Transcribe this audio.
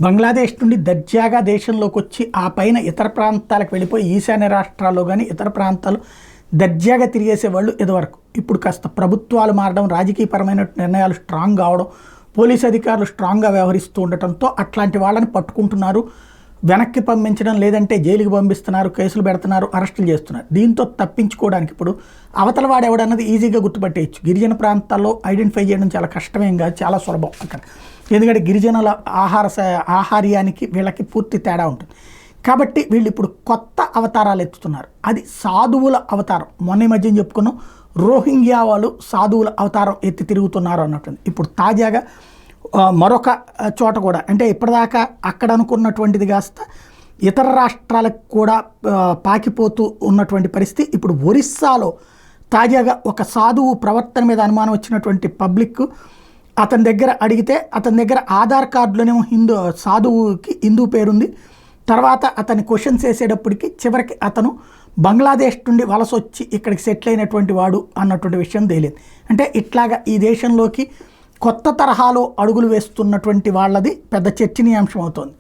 బంగ్లాదేశ్ నుండి దర్జాగా దేశంలోకి వచ్చి ఆ పైన ఇతర ప్రాంతాలకు వెళ్ళిపోయి ఈశాన్య రాష్ట్రాల్లో కానీ ఇతర ప్రాంతాలు దర్జాగా తిరిగేసేవాళ్ళు ఇదివరకు. ఇప్పుడు కాస్త ప్రభుత్వాలు మారడం, రాజకీయపరమైన నిర్ణయాలు స్ట్రాంగ్ కావడం, పోలీస్ అధికారులు స్ట్రాంగ్గా వ్యవహరిస్తూ ఉండటంతో అట్లాంటి వాళ్ళని పట్టుకుంటున్నారు, వెనక్కి పంపించడం లేదంటే జైలుకి పంపిస్తున్నారు, కేసులు పెడుతున్నారు, అరెస్టులు చేస్తున్నారు. దీంతో తప్పించుకోవడానికి ఇప్పుడు అవతల వాడు ఎవడన్నది ఈజీగా గుర్తుపట్టేయచ్చు. గిరిజన ప్రాంతాల్లో ఐడెంటిఫై చేయడం చాలా కష్టమేం కాదు, చాలా సులభం అక్కడ. ఎందుకంటే గిరిజనుల ఆహార్యానికి వీళ్ళకి పూర్తి తేడా ఉంటుంది. కాబట్టి వీళ్ళు ఇప్పుడు కొత్త అవతారాలు ఎత్తుతున్నారు. అది సాధువుల అవతారం. మొన్న మధ్యన చెప్పుకున్నాం, రోహింగ్యా వాళ్ళు సాధువుల అవతారం ఎత్తి తిరుగుతున్నారు అన్నట్టుంది. ఇప్పుడు తాజాగా మరొక చోట కూడా, అంటే ఇప్పటిదాకా అక్కడ అనుకున్నటువంటిది కాస్త ఇతర రాష్ట్రాలకు కూడా పాకిపోతూ ఉన్నటువంటి పరిస్థితి. ఇప్పుడు ఒరిస్సాలో తాజాగా ఒక సాధువు ప్రవర్తన మీద అనుమానం వచ్చినటువంటి పబ్లిక్ అతని దగ్గర అడిగితే, అతని దగ్గర ఆధార్ కార్డులోనేమో సాధువుకి హిందూ పేరుంది. తర్వాత అతని క్వశ్చన్స్ వేసేటప్పటికి చివరికి అతను బంగ్లాదేశ్ నుండి వలస వచ్చి ఇక్కడికి సెటిల్ అయినటువంటి వాడు అన్నటువంటి విషయం తేలింది. అంటే ఇట్లాగా ఈ దేశంలోకి కొత్త తరహాలో అడుగులు వేస్తున్నటువంటి వాళ్ళది పెద్ద చర్చనీయాంశం అవుతోంది.